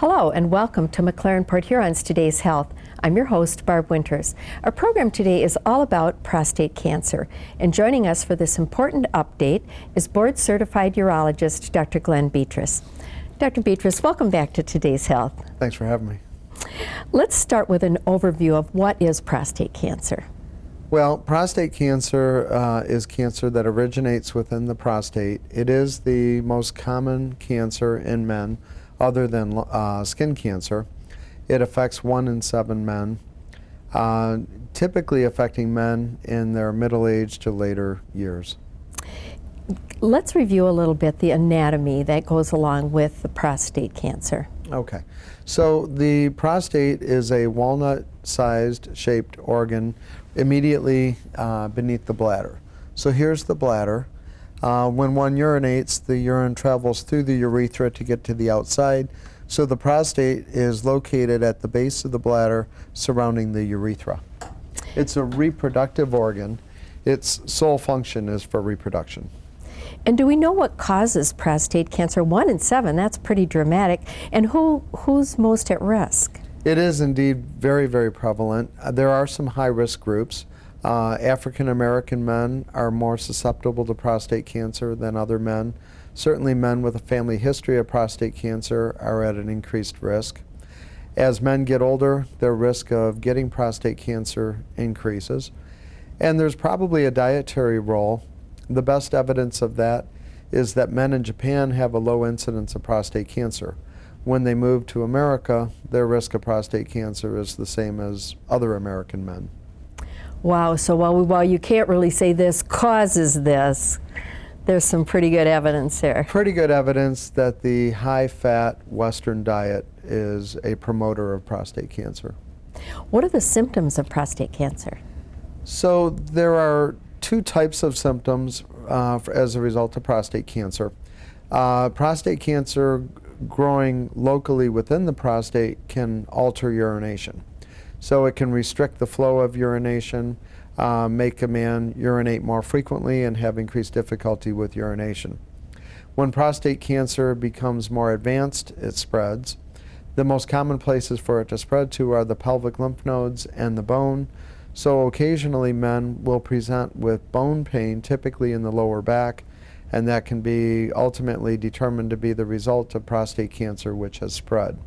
Hello and welcome to McLaren Port Huron's Today's Health. I'm your host, Barb Winters. Our program today is all about prostate cancer. And joining us for this important update is board certified urologist, Dr. Glenn Betrus. Dr. Betrus, welcome back to Today's Health. Thanks for having me. Let's start with an overview of what is prostate cancer. Well, prostate cancer is cancer that originates within the prostate. It is the most common cancer in men other than skin cancer. It affects 1 in 7 men, typically affecting men in their middle age to later years. Let's review a little bit the anatomy that goes along with the prostate cancer. Okay, so the prostate is a walnut-sized shaped organ immediately beneath the bladder. So here's the bladder. When one urinates, the urine travels through the urethra to get to the outside. So the prostate is located at the base of the bladder surrounding the urethra. It's a reproductive organ. Its sole function is for reproduction. And do we know what causes prostate cancer? 1 in 7, that's pretty dramatic. And who's most at risk? It is indeed very, very prevalent. There are some high-risk groups. African American men are more susceptible to prostate cancer than other men. Certainly men with a family history of prostate cancer are at an increased risk. As men get older, their risk of getting prostate cancer increases. And there's probably a dietary role. The best evidence of that is that men in Japan have a low incidence of prostate cancer. When they move to America, their risk of prostate cancer is the same as other American men. Wow, so while you can't really say this causes this, there's some pretty good evidence there. Pretty good evidence that the high-fat Western diet is a promoter of prostate cancer. What are the symptoms of prostate cancer? So there are 2 types of symptoms as a result of prostate cancer. Prostate cancer growing locally within the prostate can alter urination. So it can restrict the flow of urination, make a man urinate more frequently and have increased difficulty with urination. When prostate cancer becomes more advanced, it spreads. The most common places for it to spread to are the pelvic lymph nodes and the bone. So occasionally men will present with bone pain, typically in the lower back, and that can be ultimately determined to be the result of prostate cancer which has spread.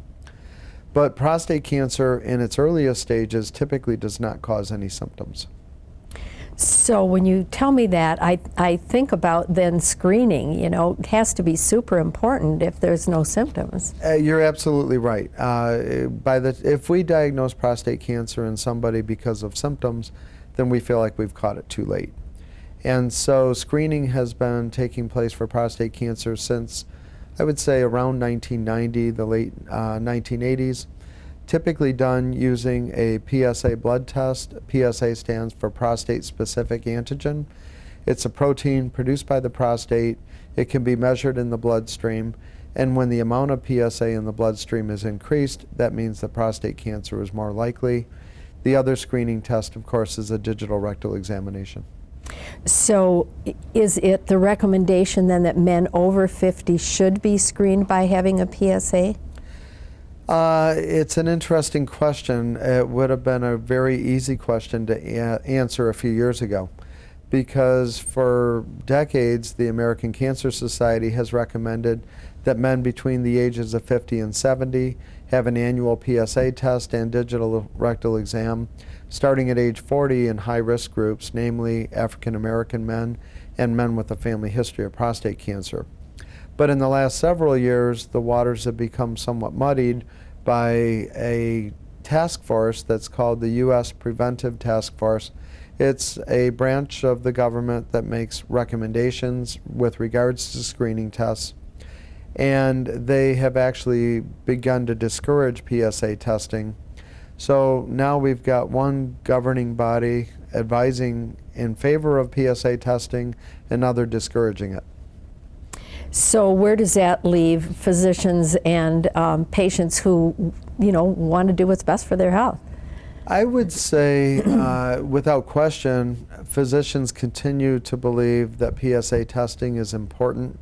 But prostate cancer in its earliest stages typically does not cause any symptoms. So when you tell me that, I think about then screening. You know, it has to be super important if there's no symptoms. You're absolutely right. If we diagnose prostate cancer in somebody because of symptoms, then we feel like we've caught it too late. And so screening has been taking place for prostate cancer since, I would say, around 1990, the late 1980s, typically done using a PSA blood test. PSA stands for prostate-specific antigen. It's a protein produced by the prostate. It can be measured in the bloodstream, and when the amount of PSA in the bloodstream is increased, that means that prostate cancer is more likely. The other screening test, of course, is a digital rectal examination. So is it the recommendation then that men over 50 should be screened by having a PSA? It's an interesting question. It would have been a very easy question to answer a few years ago, because for decades the American Cancer Society has recommended that men between the ages of 50 and 70 have an annual PSA test and digital rectal exam starting at age 40 in high-risk groups, namely African American men and men with a family history of prostate cancer. But in the last several years, the waters have become somewhat muddied by a task force that's called the U.S. Preventive Task Force. It's a branch of the government that makes recommendations with regards to screening tests. And they have actually begun to discourage PSA testing. So now we've got one governing body advising in favor of PSA testing, another discouraging it. So where does that leave physicians and patients who, you know, want to do what's best for their health? I would say, without question, physicians continue to believe that PSA testing is important.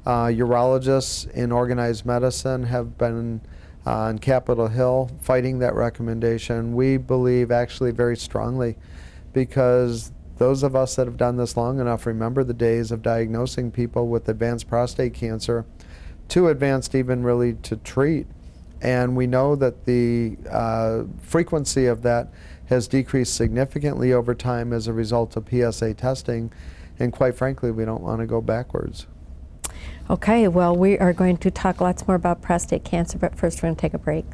Urologists in organized medicine have been on Capitol Hill fighting that recommendation. We believe actually very strongly, because those of us that have done this long enough remember the days of diagnosing people with advanced prostate cancer, too advanced even really to treat. And we know that the frequency of that has decreased significantly over time as a result of PSA testing. And quite frankly, we don't want to go backwards. Okay, well, we are going to talk lots more about prostate cancer, but first we're going to take a break.